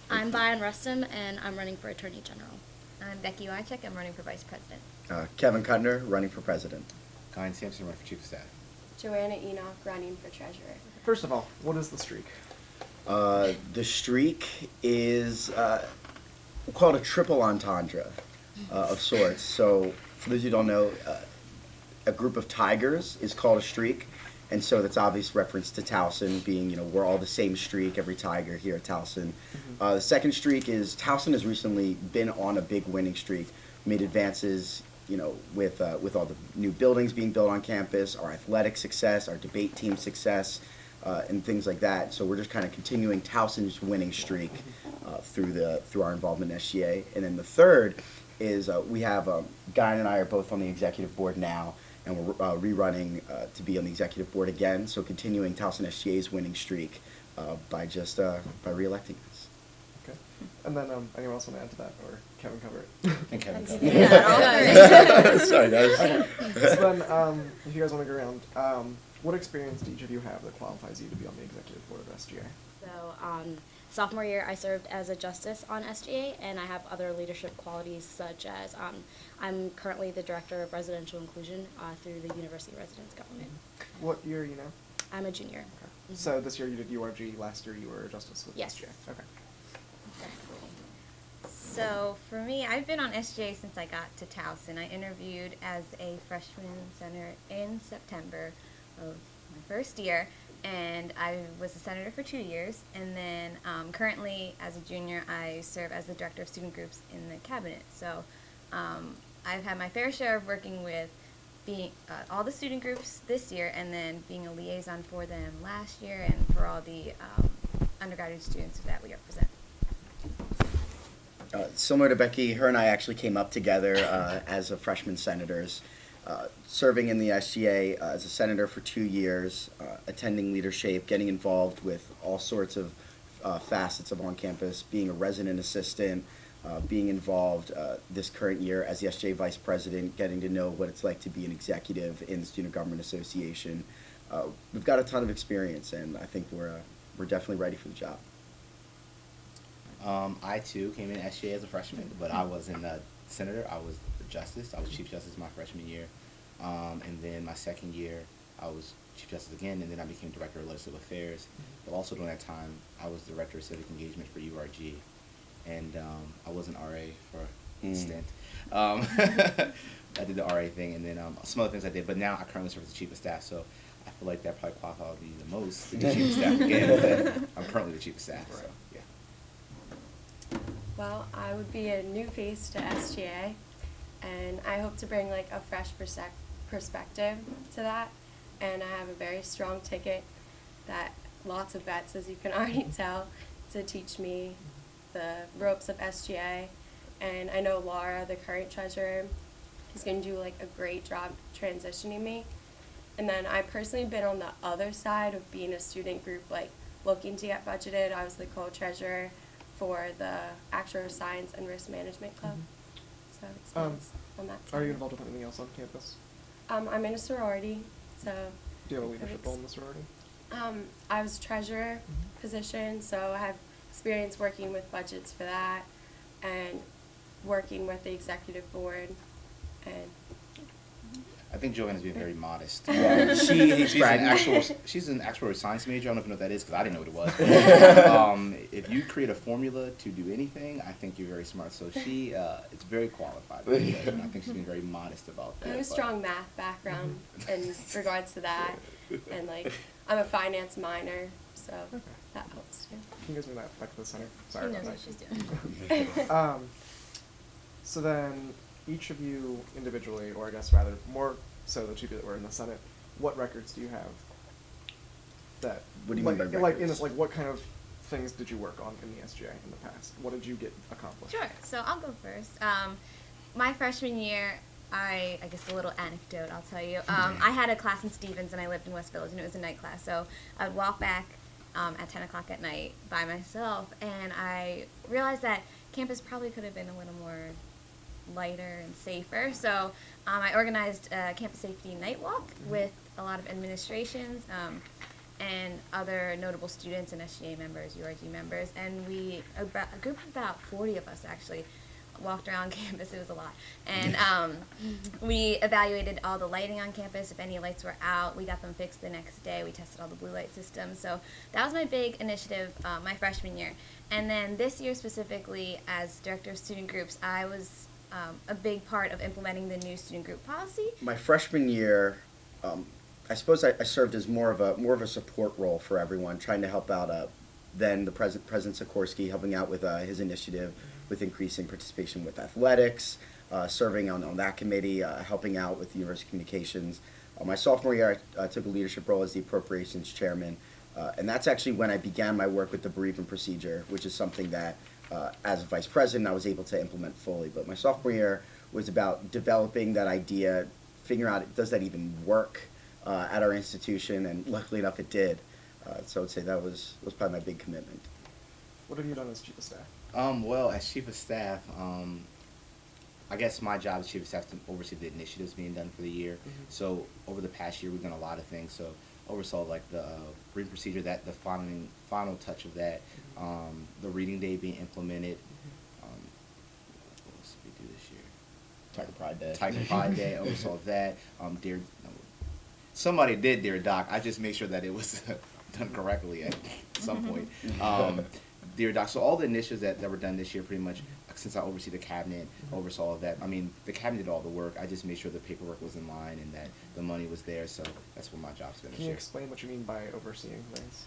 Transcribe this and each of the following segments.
I'm Bayan Rustam, and I'm running for Attorney General. I'm Becky Wycheck. I'm running for Vice President. Kevin Kuttner, running for President. Ryan Sampson, running for Chief of Staff. Joanna Enoch, running for Treasurer. First of all, what is the streak? The streak is, we'll call it a triple entendre of sorts. So, for those who don't know, a group of tigers is called a streak. And so that's obvious reference to Towson being, we're all the same streak, every tiger here at Towson. The second streak is Towson has recently been on a big winning streak, made advances, with all the new buildings being built on campus, our athletic success, our debate team success, and things like that. So we're just kind of continuing Towson's winning streak through our involvement in SGA. And then the third is we have Guy and I are both on the executive board now, and we're rerunning to be on the executive board again, so continuing Towson SGA's winning streak by re-electing us. Okay. And then anyone else want to add to that, or Kevin cover it? And Kevin That's- Kuttner. Yeah. Sorry, guys. Okay. So then, if you guys want to go around, what experience do each of you have that qualifies you to be on the executive board of SGA? So, sophomore year, I served as a justice on SGA, and I have other leadership qualities such as I'm currently the director of residential inclusion through the University Residence Government. What year are you now? I'm a junior. Okay. So this year you did URG, last year you were a justice with Yes. SGA. Okay. So for me, I've been on SGA since I got to Towson. I interviewed as a freshman senator in September of my first year, and I was a senator for 2 years. And then currently, as a junior, I serve as the director of student groups in the cabinet. So I've had my fair share of working with all the student groups this year, and then being a liaison for them last year, and for all the undergraduate students that we represent. Similar to Becky, her and I actually came up together as a freshman senators, serving in the SGA as a senator for 2 years, attending leadership, getting involved with all sorts of facets of on-campus, being a resident assistant, being involved this current year as the SGA vice president, getting to know what it's like to be an executive in the Student Government Association. We've got a ton of experience, and I think we're definitely ready for the job. I too came in SGA as a freshman, but I wasn't a senator. I was the justice. I was chief justice my freshman year, and then my second year I was chief justice again, and then I became director of legislative affairs. But also during that time, I was director of civic engagement for URG, and I was an RA for a stint. I did the RA thing, and then some other things I did. But now I currently serve as the chief of staff, so I feel like that probably qualifies me the most to be chief of staff again. But I'm currently the chief of staff, so yeah. Well, I would be a new face to SGA, and I hope to bring like a fresh perspective to that. And I have a very strong ticket that lots of bets, as you can already tell, to teach me the ropes of SGA. And I know Laura, the current treasurer, is going to do like a great job transitioning me. And then I personally been on the other side of being a student group, like looking to get budgeted. I was the co-treasurer for the Actuarial Science and Risk Management Club. So it's nice on that side. Are you involved with anything else on campus? I'm in a sorority, so. Do you have a leadership role in the sorority? I was treasurer position, so I have experience working with budgets for that, and working with the executive board, and. I think Joanna's being very modest. Yeah, she's She's an actuarial science major. I don't know if you know what that is, because I didn't know what it was. If you create a formula to do anything, I think you're very smart. So she is very qualified. And I think she's being very modest about that. I have a strong math background in regards to that, and like I'm a finance minor, so that helps too. Can you guys move that back to the center? She Sorry knows about what that. she's doing. So then, each of you individually, or I guess rather more so the two of you that were in the Senate, what records do you have? That What do you mean by like in records? this, like what kind of things did you work on in the SGA in the past? What did you get accomplished? Sure. So I'll go first. My freshman year, I guess a little anecdote I'll tell you. I had a class in Stevens, and I lived in West Village, and it was a night class. So I would walk back at 10 o'clock at night by myself, and I realized that campus probably could have been a little more lighter and safer. So I organized a campus safety night walk with a lot of administrations. and other notable students and SGA members, URG members, and a group of about 40 of us actually walked around campus. It was a lot. And we evaluated all the lighting on campus. If any lights were out, we got them fixed the next day. We tested all the blue light systems. So that was my big initiative my freshman year. And then this year specifically, as director of student groups, I was a big part of implementing the new student group policy. My freshman year, I suppose I served as more of a support role for everyone, trying to help out. Then the President Sikorsky, helping out with his initiative with increasing participation with athletics, serving on that committee, helping out with university communications. My sophomore year, I took a leadership role as the appropriations chairman, and that's actually when I began my work with the bereavement procedure, which is something that, as a vice president, I was able to implement fully. But my sophomore year was about developing that idea, figuring out, does that even work at our institution, and luckily enough it did. So I would say that was probably my big commitment. What have you done as chief of staff? Well, as chief of staff, I guess my job as chief of staff to oversee the initiatives being done for the year. Mm-hmm. So over the past year, we've done a lot of things. So oversaw like the reading procedure, that the final touch of that, the reading day being implemented. What else did we do this year? Tiger Pride Day. Tiger Pride Day, oversaw that. Somebody did Dear Doc. I just made sure that it was done correctly at some point. Dear Doc. So all the initiatives that were done this year, pretty much, since I oversee the cabinet, oversaw all that. I mean, the cabinet did all the work. I just made sure the paperwork was in line and that the money was there. So that's what my job's been this Can you year. explain what you mean by overseeing things?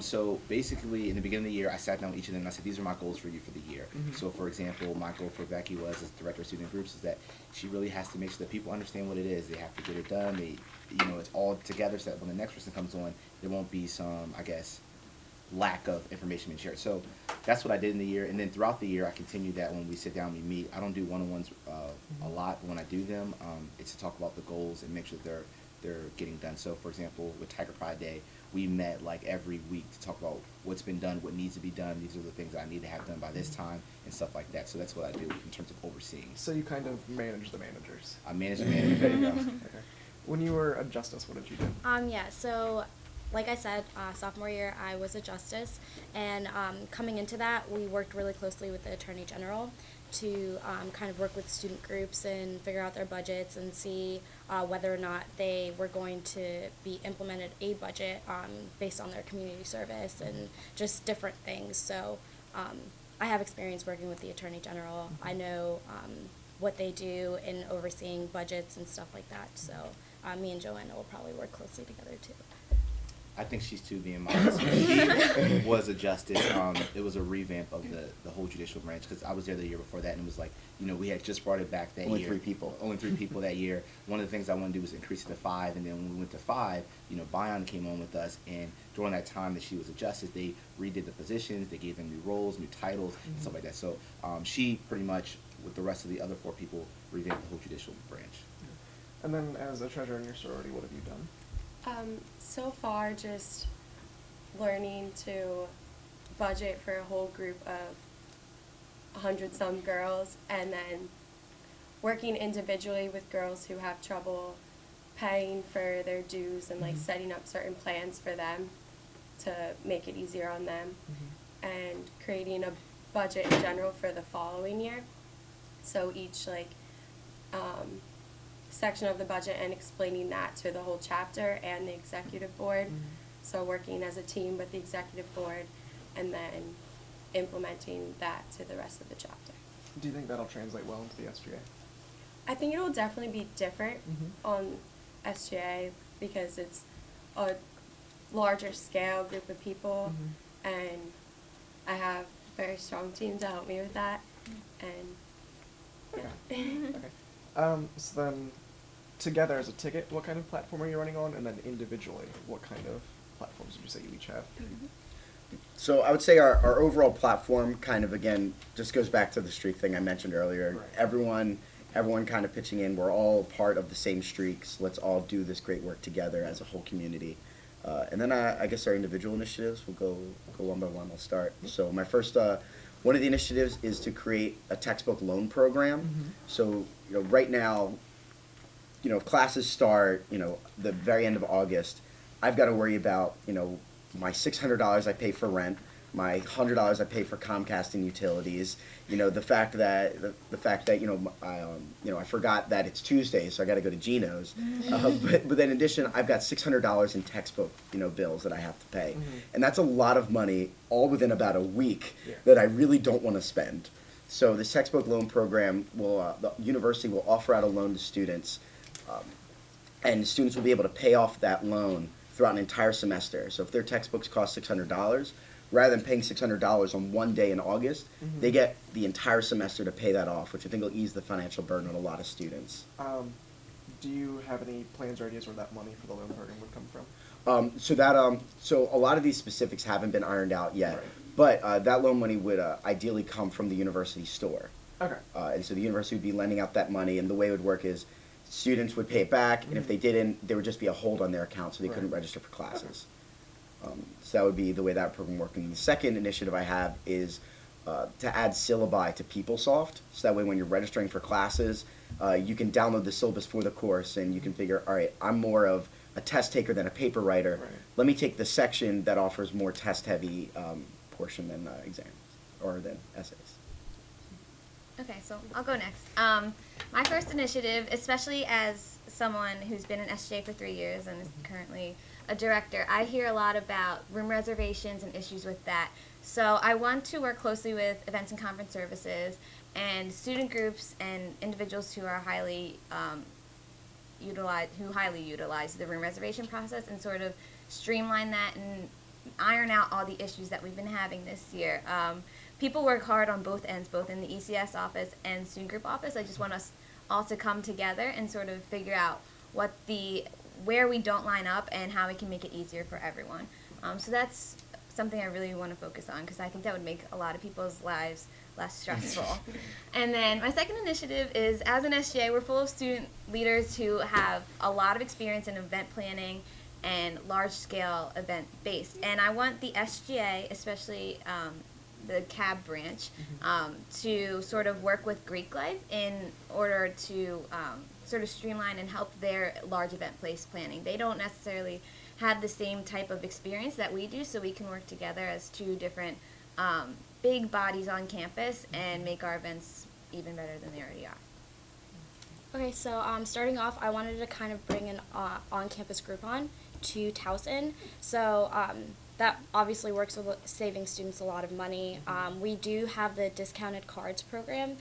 So basically, in the beginning of the year, I sat down with each of them and I said, these are my goals for you for the year. Mhm. So for example, my goal for Becky was, as director of student groups, is that she really has to make sure that people understand what it is. They have to get it done. It's all together so that when the next person comes on, there won't be some, I guess, lack of information being shared. So that's what I did in the year. And then throughout the year, I continued that when we sit down, we meet. I don't do one-on-ones a lot, but when I do them, it's to talk about the goals and make sure that they're getting done. So for example, with Tiger Pride Day, we met like every week to talk about what's been done, what needs to be done. These are the things that I need to have done by this time and stuff like that. So that's what I do in terms of overseeing. So you kind of manage the managers. I manage the manager. There you go. Okay. When you were a justice, what did you do? Yeah, so like I said, sophomore year I was a justice, and coming into that, we worked really closely with the Attorney General to kind of work with student groups and figure out their budgets and see whether or not they were going to be implemented a budget based on their community service and just different things. So I have experience working with the Attorney General. I know what they do in overseeing budgets and stuff like that. So me and Joanna will probably work closely together too. I think she's too being modest. She was a justice. It was a revamp of the whole judicial branch because I was there the year before that, and it was like, we had just brought it back that Only year. 3 people. Only 3 people that year. One of the things I wanted to do was increase it to 5, and then when we went to 5, Bayan came on with us, and during that time that she was a justice, they redid the positions, they gave them new roles, new titles, and stuff like that. So she pretty much, with the rest of the other 4 people, revamped the whole judicial branch. And then as a treasurer in your sorority, what have you done? So far, just learning to budget for a whole group of 100-some girls, and then working individually with girls who have trouble paying for their dues and like setting up certain plans for them to make it easier on them, and creating a budget in general for the following year. So each section of the budget and explaining that to the whole chapter and the executive board. So working as a team with the executive board and then implementing that to the rest of the chapter. Do you think that'll translate well into the SGA? I think it'll definitely be different on SGA because it's a larger scale group of people, and I have a very strong team to help me with that. And yeah. Okay. So then, together as a ticket, what kind of platform are you running on? And then individually, what kind of platforms would you say you each have? So I would say our overall platform kind of, again, just goes back to the streak thing I mentioned earlier. Right. Everyone kind of pitching in. We're all part of the same streaks. Let's all do this great work together as a whole community. And then I guess our individual initiatives will go one by one. I'll start. So my first, one of the initiatives is to create a textbook loan program. So right now, classes start, the very end of August. I've got to worry about, my $600 I pay for rent, my $100 I pay for Comcast and utilities, the fact that I forgot that it's Tuesday, so I got to go to Gino's. But then in addition, I've got $600 in textbook bills that I have to pay, and that's a lot of money all within about a week that I really don't want to spend. So this textbook loan program the university will offer out a loan to students, and students will be able to pay off that loan throughout an entire semester. So if their textbooks cost $600, rather than paying $600 on one day in August, they get the entire semester to pay that off, which I think will ease the financial burden on a lot of students. Do you have any plans or ideas where that money for the loan program would come from? So a lot of these specifics haven't been ironed out yet, but that loan money would ideally come from the university store. Okay. And so the university would be lending out that money, and the way it would work is students would pay it back, and if they didn't, there would just be a hold on their account, so they couldn't register for classes. So that would be the way that program worked. And the second initiative I have is to add syllabi to PeopleSoft, so that way when you're registering for classes, you can download the syllabus for the course, and you can figure, all right, I'm more of a test taker than a paper writer. Right. Let me take the section that offers more test-heavy portion than exams or than essays. Okay, so I'll go next. My first initiative, especially as someone who's been in SGA for 3 years and is currently a director, I hear a lot about room reservations and issues with that. So I want to work closely with events and conference services and student groups and individuals who are highly utilize the room reservation process and sort of streamline that and iron out all the issues that we've been having this year. People work hard on both ends, both in the ECS office and student group office. I just want us all to come together and sort of figure out where we don't line up and how we can make it easier for everyone. So that's something I really want to focus on because I think that would make a lot of people's lives less stressful. And then my second initiative is, as an SGA, we're full of student leaders who have a lot of experience in event planning and large-scale event-based. And I want the SGA, especially the CAB branch, to sort of work with Greek Life in order to sort of streamline and help their large event place planning. They don't necessarily have the same type of experience that we do, so we can work together as two different big bodies on campus and make our events even better than they already are. Okay, so starting off, I wanted to kind of bring an on-campus Groupon to Towson. So that obviously works with saving students a lot of money. We do have the discounted cards program.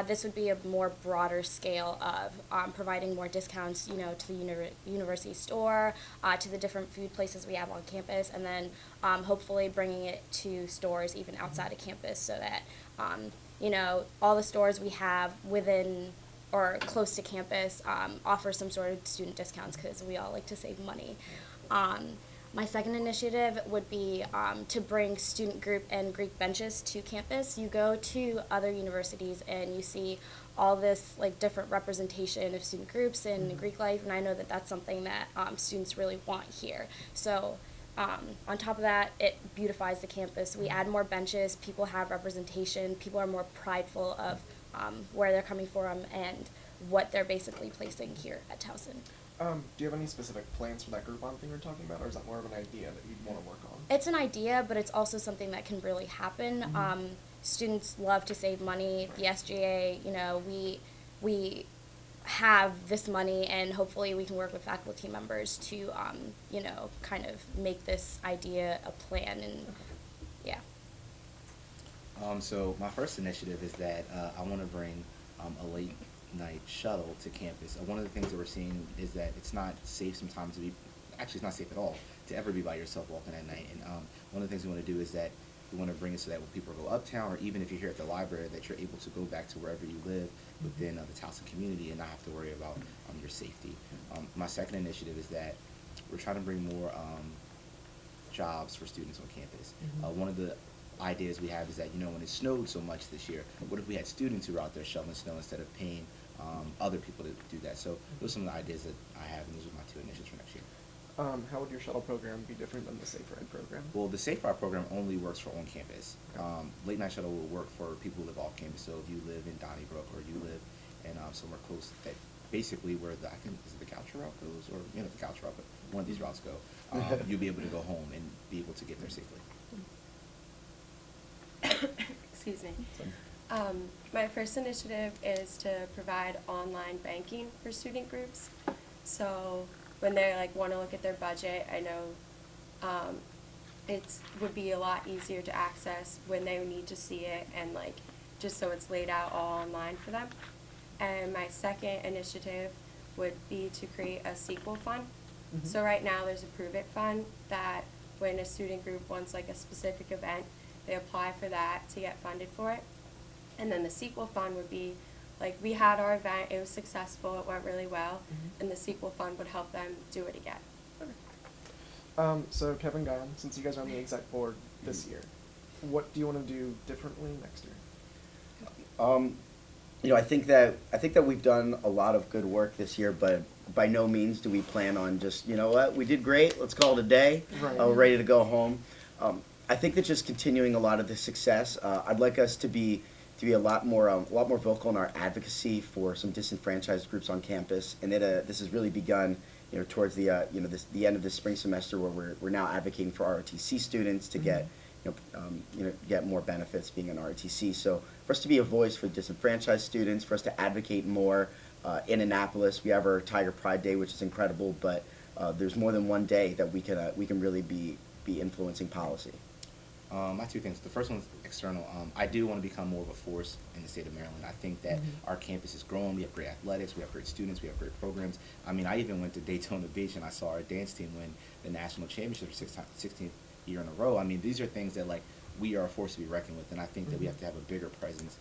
This would be a more broader scale of providing more discounts, to the university store, to the different food places we have on campus, and then hopefully bringing it to stores even outside of campus so that, all the stores we have within or close to campus offer some sort of student discounts because we all like to save money. My second initiative would be to bring student group and Greek benches to campus. You go to other universities and you see all this different representation of student groups in Greek life, and I know that that's something that students really want here. So on top of that, it beautifies the campus. We add more benches, people have representation, people are more prideful of where they're coming from and what they're basically placing here at Towson. Do you have any specific plans for that Groupon thing you're talking about, or is that more of an idea that you'd want to work on? It's an idea, but it's also something that can really happen. Students love to save money. The SGA, we have this money, and hopefully we can work with faculty members to, kind of make this idea a plan, and yeah. So my first initiative is that I want to bring a late night shuttle to campus. One of the things that we're seeing is that it's not safe sometimes it's not safe at all to ever be by yourself walking at night. And one of the things we want to do is that we want to bring it so that when people go uptown, or even if you're here at the library, that you're able to go back to wherever you live within the Towson community and not have to worry about your safety. My second initiative is that we're trying to bring more jobs for students on campus. One of the ideas we have is that, when it snowed so much this year, what if we had students who were out there shoveling snow instead of paying other people to do that? So those are some of the ideas that I have, and those are my two initiatives for next year. How would your shuttle program be different than the Safe Ride program? Well, the Safe Ride program only works for on campus. Late night shuttle will work for people who live off campus. So if you live in Donnybrook or you live in somewhere close that basically where the, I think, is it the Goucher route goes, or, you know, the Goucher route, but one of these routes go, you'll be able to go home and be able to get there safely. Excuse me. My first initiative is to provide online banking for student groups. So when they like want to look at their budget, I know it would be a lot easier to access when they need to see it, and like just so it's laid out all online for them. And my second initiative would be to create a sequel fund. Mhm. So right now there's a Prove It fund that when a student group wants like a specific event, they apply for that to get funded for it. And then the sequel fund would be, like, we had our event, it was successful, it went really well, and the sequel fund would help them do it again. So Kevin, Guyon, since you guys are on the exec board this year, what do you want to do differently next year? You know, I think that we've done a lot of good work this year, but by no means do we plan on just, you know what, we did great, let's call it a day. Right. We're ready to go home. I think that just continuing a lot of the success, I'd like us to be a lot more vocal in our advocacy for some disenfranchised groups on campus, and that this has really begun, you know, towards the the end of this spring semester, where we're now advocating for ROTC students to get get more benefits being an ROTC. So for us to be a voice for disenfranchised students, for us to advocate more. In Annapolis, we have our Tiger Pride Day, which is incredible, but there's more than one day that we can really be influencing policy. My two things. The first one's external. I do want to become more of a force in the state of Maryland. I think that our campus is growing. We have great athletics. We have great students. We have great programs. I mean, I even went to Daytona Beach and I saw our dance team win the national championship for 16th year in a row. I mean, these are things that, like, we are a force to be reckoned with, and I think that we have to have a bigger presence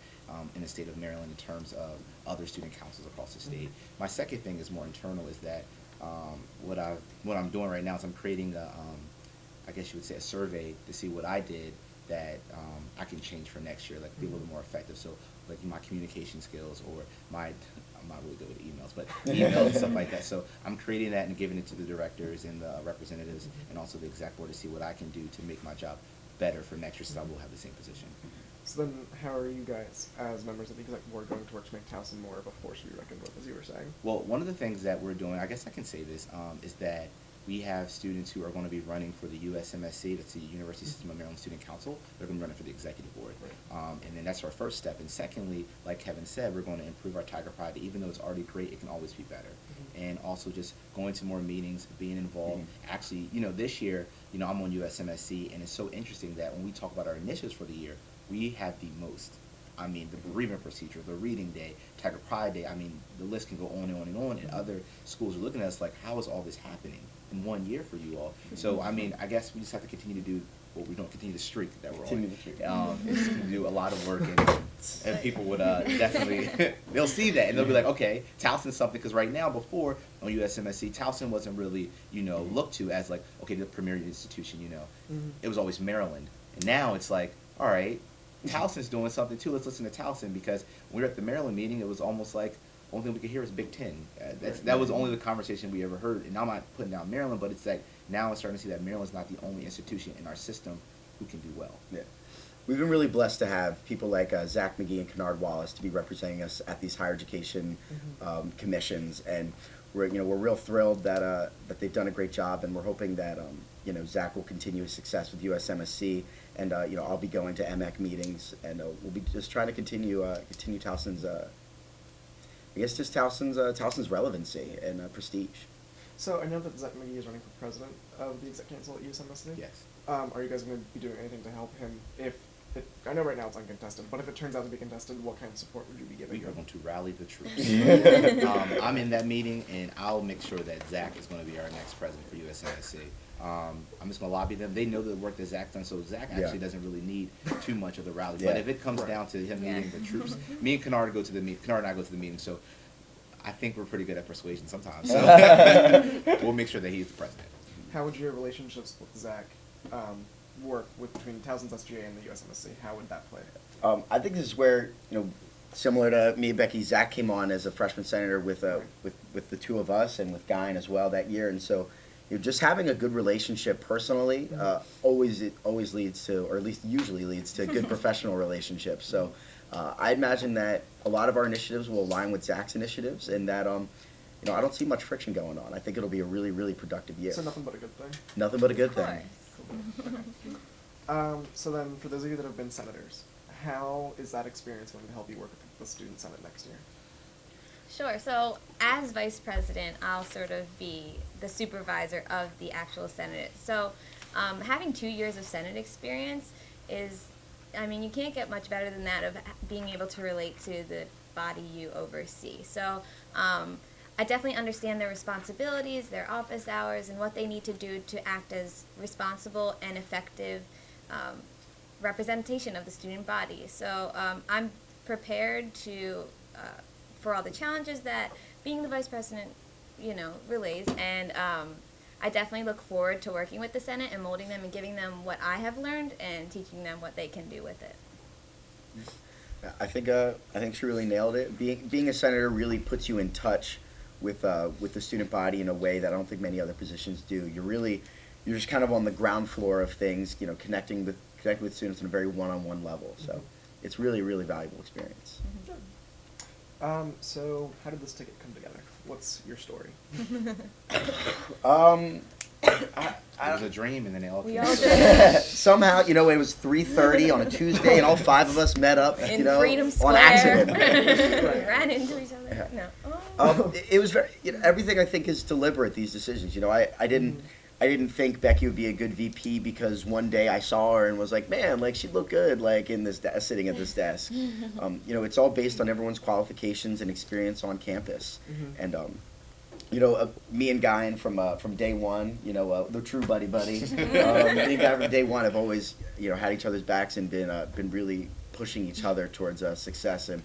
in the state of Maryland in terms of other student councils across the state. My second thing is more internal, is that what I'm doing right now is I'm creating I guess you would say, a survey to see what I did that I can change for next year, like be a little more effective. So like my communication skills, or I'm not really good with emails, but emails and stuff like that. So I'm creating that and giving it to the directors and the representatives and also the exec board to see what I can do to make my job better for next year, so I will have the same position. So then, how are you guys, as members of the exec board, going to work to make Towson more of a force to be reckoned with, as you were saying? Well, one of the things that we're doing, I guess I can say this, is that we have students who are going to be running for the USMSC, that's the University System of Maryland Student Council. They're going to be running for the executive board. Right. And then that's our first step. And secondly, like Kevin said, we're going to improve our Tiger Pride. Even though it's already great, it can always be better. And also just going to more meetings, being involved. Actually, this year, I'm on USMSC, and it's so interesting that when we talk about our initiatives for the year, we have the most. I mean, the bereavement procedure, the reading day, Tiger Pride Day, I mean, the list can go on and on and on, and other schools are looking at us like, how is all this happening in 1 year for you all? So, I mean, I guess we just have to continue to do what we don't, continue the streak that we're on. It's to do a lot of work, and people would definitely, they'll see that, and they'll be like, okay, Towson's something, because right now, before on USMSC, Towson wasn't really, looked to as like, okay, the premier institution, It was always Maryland. And now it's like, all right, Towson's doing something too. Let's listen to Towson, because when we were at the Maryland meeting, it was almost like only thing we could hear was Big Ten. That was only the conversation we ever heard. And now I'm not putting down Maryland, but it's like now I'm starting to see that Maryland's not the only institution in our system who can do well. Yeah. We've been really blessed to have people like Zach McGee and Kennard Wallace to be representing us at these higher education commissions, and we're real thrilled that they've done a great job, and we're hoping that Zach will continue his success with USMSC, and I'll be going to MEC meetings, and we'll be just trying to continue Towson's Towson's relevancy and prestige. So I know that Zach McGee is running for president of the exec council at USMSC. Yes. Are you guys going to be doing anything to help him? I know right now it's uncontested, but if it turns out to be contested, what kind of support would you be giving We him? are going to rally the troops. I'm in that meeting, and I'll make sure that Zach is going to be our next president for USMSC. I'm just going to lobby them. They know the work that Zach's done, so Zach actually doesn't really need too much of the rally. But if it comes down to him meeting the troops, me and Kennard go to the meeting. Kennard and I go to the meeting, so I think we're pretty good at persuasion sometimes. So we'll make sure that he's the president. How would your relationships with Zach work between Towson's SGA and the USMSC? How would that play? I think this is where, similar to me and Becky, Zach came on as a freshman senator with the two of us and with Guyon as well that year, and so, just having a good relationship personally always leads to, or at least usually leads to good professional relationships. So I imagine that a lot of our initiatives will align with Zach's initiatives, and that I don't see much friction going on. I think it'll be a really, really productive year. So nothing but a good thing. Nothing but a good Of thing. course. So then, for those of you that have been senators, how is that experience going to help you work with the student senate next year? Sure. So as vice president, I'll sort of be the supervisor of the actual Senate. So having 2 years of Senate experience is, I mean, you can't get much better than that of being able to relate to the body you oversee. So I definitely understand their responsibilities, their office hours, and what they need to do to act as responsible and effective representation of the student body. So I'm prepared to for all the challenges that being the vice president, relays, and I definitely look forward to working with the Senate and molding them and giving them what I have learned and teaching them what they can do with it. I think she really nailed it. Being a senator really puts you in touch with the student body in a way that I don't think many other positions do. You're just kind of on the ground floor of things, connecting with students on a very one-on-one level. So it's really, really valuable experience. So how did this ticket come together? What's your story? It was a dream, and then it all We came all true. did. Somehow, it was 3:30 on a Tuesday, and all 5 of us met up, In Freedom on Square. accident. Ran into each other. Yeah. No. Oh. It was very, everything I think is deliberate, these decisions. I didn't think Becky would be a good VP because one day I saw her and was like, man, like she'd look good, like in this sitting at this desk. It's all based on everyone's qualifications and experience on campus. And me and Guyan from day one, the true buddy. Me and Guyan from day one have always, had each other's backs and been really pushing each other towards success. And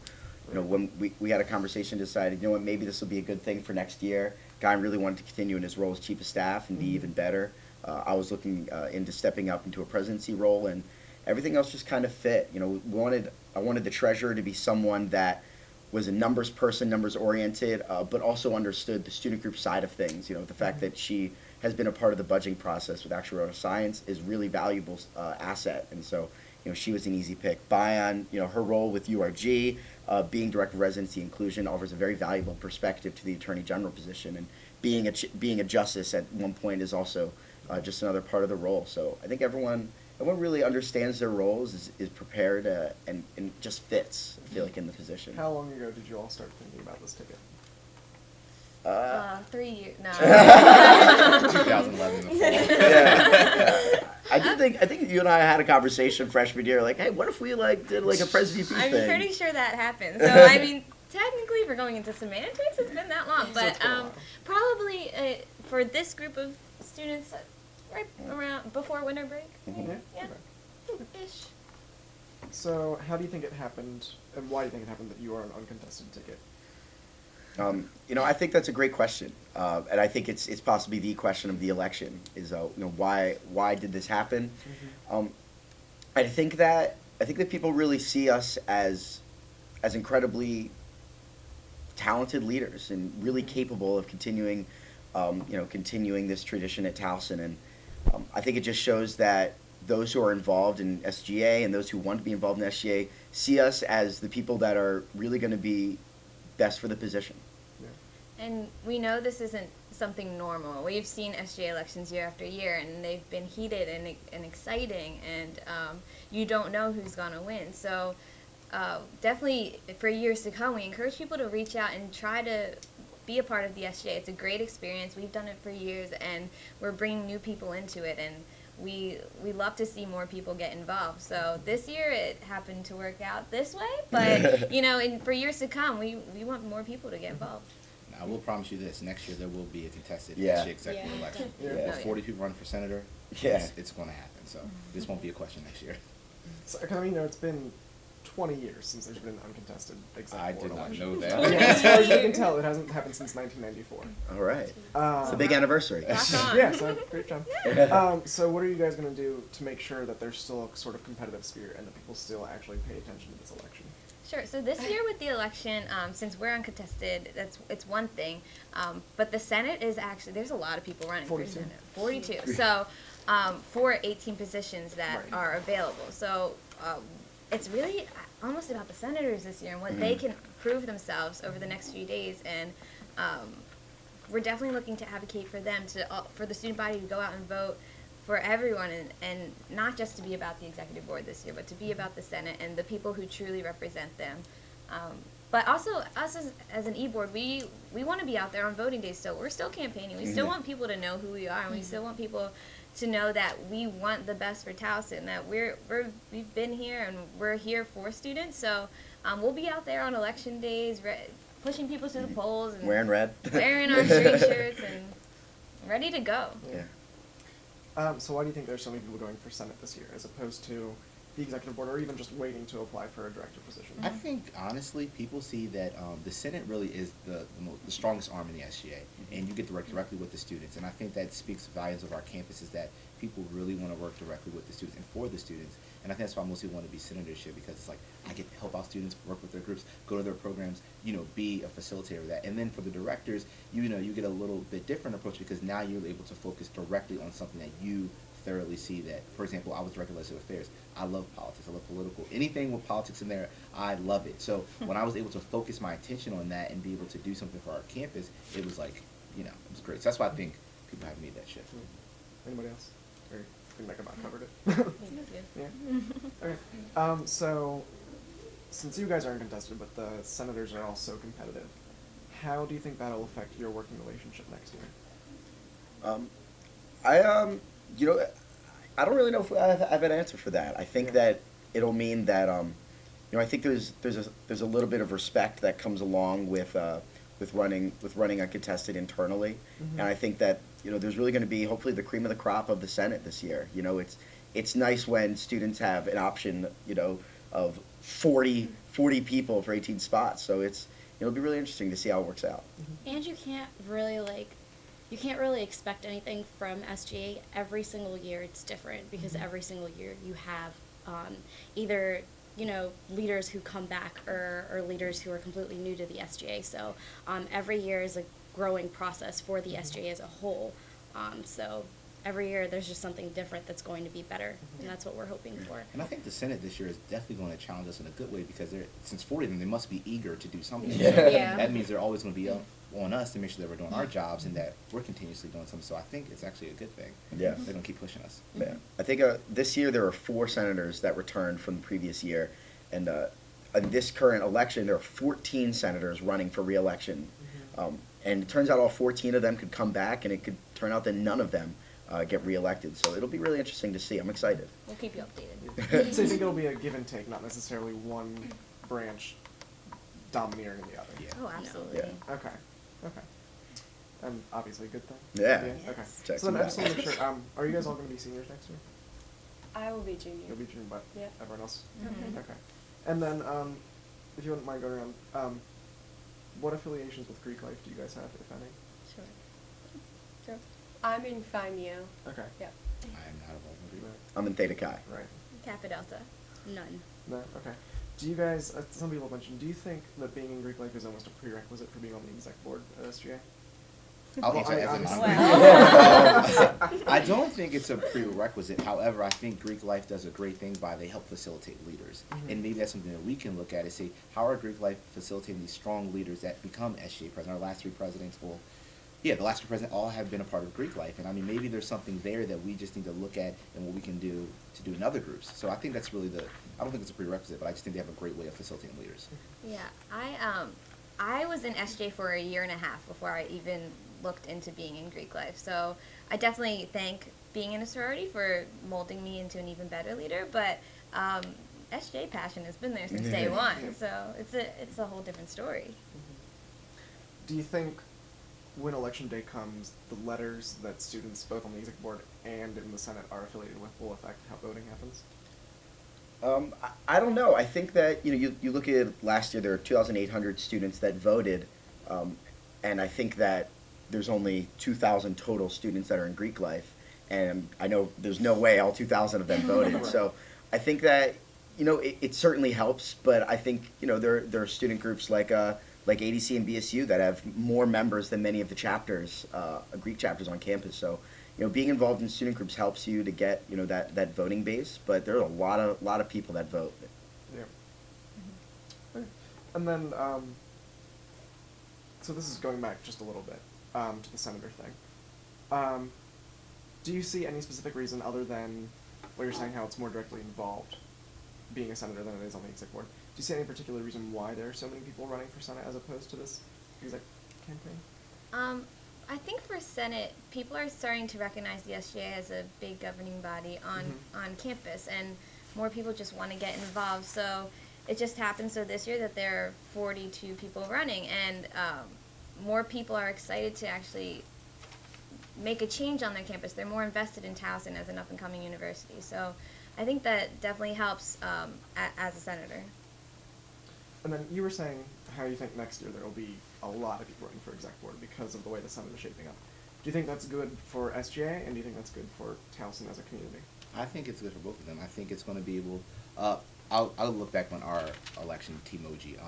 when we had a conversation, decided, what, maybe this will be a good thing for next year. Guyan really wanted to continue in his role as chief of staff and be even better. I was looking into stepping up into a presidency role, and everything else just kind of fit. I wanted the treasurer to be someone that was a numbers person, numbers oriented, but also understood the student group side of things. The fact that she has been a part of the budgeting process with actuarial science is really valuable asset, and so she was an easy pick. Bayan, her role with URG, being director of residency inclusion, offers a very valuable perspective to the attorney general position, and being a justice at one point is also just another part of the role. So I think everyone really understands their roles, is prepared, and just fits, I feel like, in the position. How long ago did you all start thinking about this ticket? 3 years. No. 2011 before. Yeah. I think you and I had a conversation freshman year, like, hey, what if we did a pres VP I'm thing? pretty sure that happened. So I mean, technically, if we're going into semantics, it's been that long. So But it's been a while. probably for this group of students, right around before winter break. Yeah. Yeah. Okay. Ish. So how do you think it happened, and why do you think it happened that you are an uncontested ticket? I think that's a great question, and I think it's possibly the question of the election is why did this happen? I think that people really see us as incredibly talented leaders and really capable of continuing this tradition at Towson, and I think it just shows that those who are involved in SGA and those who want to be involved in SGA see us as the people that are really going to be best for the position. And we know this isn't something normal. We've seen SGA elections year after year, and they've been heated and exciting, and you don't know who's going to win. So definitely for years to come, we encourage people to reach out and try to be a part of the SGA. It's a great experience. We've done it for years, and we're bringing new people into it, and we love to see more people get involved. So this year it happened to work out this way, but for years to come, we want more people to get involved. I will promise you this: next year there will be a contested Yeah. SGA executive Yeah. election. Yeah. If 40 people run for senator, Yeah. it's going to happen. So this won't be a question next year. So, it's been 20 years since there's been an uncontested executive I board did not election. know Yeah, that. as far as you can tell, it hasn't happened since 1994. All right, Um, it's a big anniversary. Rock on. Yeah, so great job. So what are you guys going to do to make sure that there's still a sort of competitive spirit and that people still actually pay attention to this election? Sure. So this year with the election, since we're uncontested, it's one thing. But the Senate is actually, there's a lot of people running for 42. Senate. 42. So for 18 positions that Right. are available. So it's really almost about the senators this year and what they can prove themselves over the next few days. And we're definitely looking to advocate for them, for the student body to go out and vote for everyone, and not just to be about the executive board this year, but to be about the Senate and the people who truly represent them. But also, us as an e-board, we want to be out there on voting day still. We're still campaigning. We still want people to know who we are, and we still want people to know that we want the best for Towson, that we've been here and we're here for students. So we'll be out there on election days, pushing people to the polls and Wearing red. wearing our street shirts and ready to go. Yeah. So why do you think there's so many people going for Senate this year, as opposed to the executive board, or even just waiting to apply for a director position? I think honestly, people see that the Senate really is the strongest arm in the SGA, and you get to work directly with the students. And I think that speaks volumes of our campus, is that people really want to work directly with the students and for the students. And I think that's why most people want to be senatorship, because it's like, I get to help out students, work with their groups, go to their programs, be a facilitator of that. And then for the directors, you get a little bit different approach, because now you're able to focus directly on something that you thoroughly see. That, for example, I was director of legislative affairs. I love politics. I love political. Anything with politics in there, I love it. So when I was able to focus my attention on that and be able to do something for our campus, it was like, it was great. So that's why I think people have made that shift. Anybody else? Or I think that about covered it. Yeah. Okay. So since you guys are uncontested, but the senators are also competitive, how do you think that'll affect your working relationship next year? I don't really know if I have an answer for that. I think that it'll mean that, I think there's a little bit of respect that comes along with running uncontested internally, and I think that there's really going to be hopefully the cream of the crop of the Senate this year. It's nice when students have an option of 40 people for 18 spots. So it'll be really interesting to see how it works out. And you can't really expect anything from SGA. Every single year it's different, because every single year you have either leaders who come back or leaders who are completely new to the SGA. So every year is a growing process for the SGA as a whole. So every year there's just something different that's going to be better, and that's what we're hoping for. And I think the Senate this year is definitely going to challenge us in a good way, because since 40 of them, they must be eager to do something. Yeah. Yeah. That means they're always going to be on us to make sure that we're doing our jobs and that we're continuously doing something. So I think it's actually a good thing. Yeah. They're going to keep pushing us. Yeah. I think this year there are 4 senators that returned from the previous year, and in this current election there are 14 senators running for re-election. And it turns out all 14 of them could come back, and it could turn out that none of them get re-elected. So it'll be really interesting to see. I'm excited. We'll keep you updated. So you think it'll be a give and take, not necessarily one branch domineering the other? Yeah. Oh, absolutely. Yeah. Okay. And obviously a good thing? Yeah. Okay. Checks So then and I just want to make sure, are you guys all going to be seniors next year? I will be junior. You'll be junior, but Yep. everyone else? Mhm. Okay. And then, if you wouldn't mind going around, what affiliations with Greek life do you guys have, if any? Sure. Sure. I'm in Phi Mu. Okay. Yep. I am not involved in Greek. I'm in Theta Chi. Right. Kappa Delta. None. No? Okay. Do you guys, some people mentioned, do you think that being in Greek life is almost a prerequisite for being on the exec board at SGA? I'll Well, answer as a honestly- non- I don't think it's a prerequisite. However, I think Greek life does a great thing by they help facilitate leaders. And maybe that's something that we can look at and say, how are Greek life facilitating these strong leaders that become SGA president? Our last 3 presidents, the last 3 presidents all have been a part of Greek life. And I mean, maybe there's something there that we just need to look at and what we can do to do in other groups. So I think that's really I don't think it's a prerequisite, but I just think they have a great way of facilitating leaders. Yeah, I was in SJ for a year and a half before I even looked into being in Greek life. So I definitely thank being in a sorority for molding me into an even better leader. But SJ passion has been there since day one, so it's a whole different story. Do you think when election day comes, the letters that students both on the exec board and in the Senate are affiliated with will affect how voting happens? I don't know. I think that you look at last year, there were 2,800 students that voted, and I think that there's only 2,000 total students that are in Greek life, and I know there's no way all 2,000 of them voted. Right. So I think that you know, it certainly helps, but I think, you know, there are student groups like ADC and BSU that have more members than many of the chapters, Greek chapters on campus. So, you know, being involved in student groups helps you to get, you know, that voting base. But there are a lot of people that vote. Yeah. Okay. And then, so this is going back just a little bit to the senator thing. Do you see any specific reason other than what you're saying, how it's more directly involved being a senator than it is on the exec board? Do you see any particular reason why there are so many people running for Senate as opposed to this exec campaign? I think for Senate, people are starting to recognize the SGA as a big governing body on campus, and more people just want to get involved. So it just happened so this year that there are 42 people running, and more people are excited to actually make a change on their campus. They're more invested in Towson as an up-and-coming university. So I think that definitely helps as a senator. And then you were saying how you think next year there will be a lot of people running for exec board because of the way the Senate is shaping up. Do you think that's good for SGA, and do you think that's good for Towson as a community? I think it's good for both of them. I think it's going to be able. I'll look back on our election, T-Moji.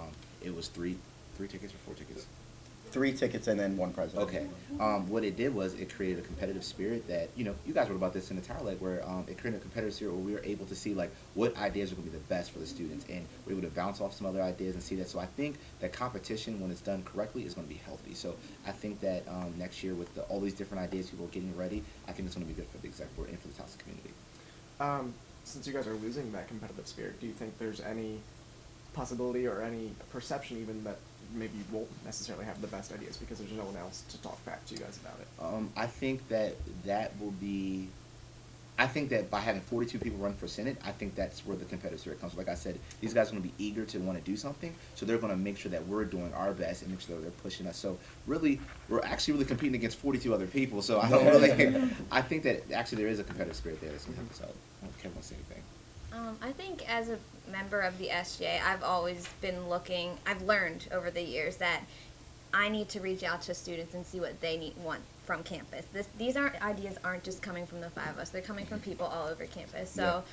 It was three tickets or 4 tickets. 3 tickets and then 1 president. Okay. What it did was it created a competitive spirit that, you know, you guys wrote about this in the Towerlight, where it created a competitive spirit where we were able to see, like, what ideas are going to be the best for the students, and we're able to bounce off some other ideas and see that. So I think that competition, when it's done correctly, is going to be healthy. So I think that next year, with all these different ideas people are getting ready, I think it's going to be good for the exec board and for the Towson community. Since you guys are losing that competitive spirit, do you think there's any possibility or any perception even that maybe you won't necessarily have the best ideas because there's no one else to talk back to you guys about it? I think that will be. I think that by having 42 people run for Senate, I think that's where the competitive spirit comes from. Like I said, these guys are going to be eager to want to do something, so they're going to make sure that we're doing our best and make sure that they're pushing us. So really, we're actually really competing against 42 other people. So I don't really. I think that actually there is a competitive spirit there that's going to help us out. I don't care if I say anything. I think as a member of the SGA, I've always been looking, I've learned over the years that I need to reach out to students and see what they want from campus. These ideas aren't just coming from the 5 of us, they're coming from people all over campus. So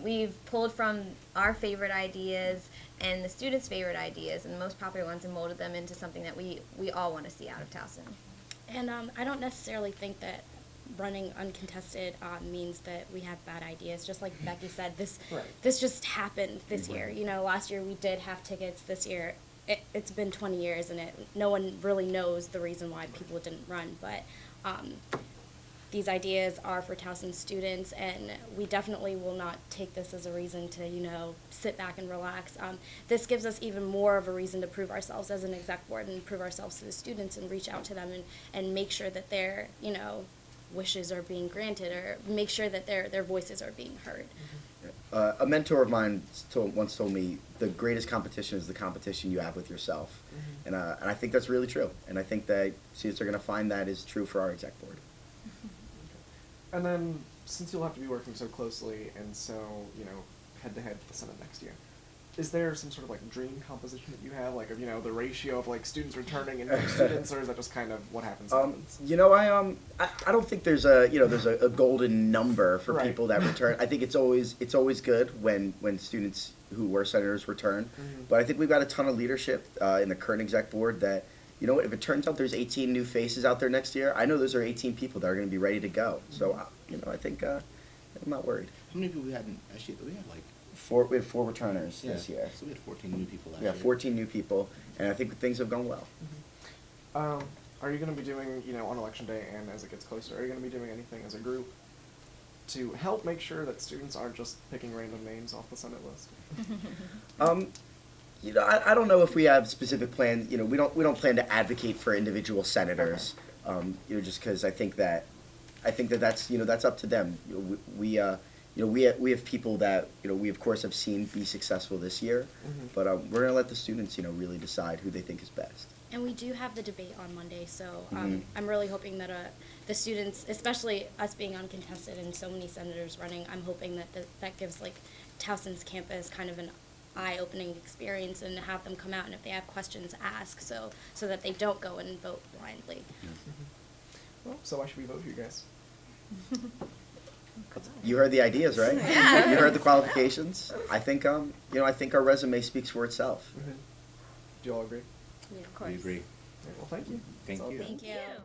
we've pulled from our favorite ideas and the students' favorite ideas and the most popular ones and molded them into something that we all want to see out of Towson. And I don't necessarily think that running uncontested means that we have bad ideas. Just like Becky said, this just happened this year. You know, last year we did have tickets. This year it's been 20 years, and no one really knows the reason why people didn't run. But these ideas are for Towson students, and we definitely will not take this as a reason to, you know, sit back and relax. This gives us even more of a reason to prove ourselves as an exec board and prove ourselves to the students and reach out to them and make sure that their, you know, wishes are being granted, or make sure that their voices are being heard. A mentor of mine once told me the greatest competition is the competition you have with yourself, and I think that's really true. And I think that students are going to find that is true for our exec board. And then, since you'll have to be working so closely and so, you know, head-to-head with the Senate next year, is there some sort of, like, dream composition that you have, like, of, you know, the ratio of, like, students returning and new students, or is that just kind of what happens? You know, I don't think there's a golden number for Right. people that return. I think it's always good when students who were senators return. But I think we've got a ton of leadership in the current exec board that, you know, if it turns out there's 18 new faces out there next year, I know those are 18 people that are going to be ready to go. So, you know, I think I'm not worried. How many people we had? We had like. We had 4 returners this year. So we had 14 new people last year. 14 new people, and I think things have gone well. Are you going to be doing, you know, on election day and as it gets closer, are you going to be doing anything as a group to help make sure that students aren't just picking random names off the Senate list? You know, I don't know if we have specific plans. You know, we don't plan to advocate for individual senators. You know, just because I think that that's, you know, that's up to them. You know, we have people that, you know, we of course have seen be successful this year, but we're gonna let the students, you know, really decide who they think is best. And we do have the debate on Monday, so I'm really hoping that the students, especially us being uncontested and so many senators running, I'm hoping that that gives, like, Towson's campus kind of an eye-opening experience, and have them come out, and if they have questions, ask, so that they don't go and vote blindly. Well, so why should we vote for you guys? You heard the ideas, right? Yeah. You heard the qualifications. I think I think our resume speaks for itself. Do you all agree? Of We agree. Well, thank you. Thank That's all you. good. Thank you.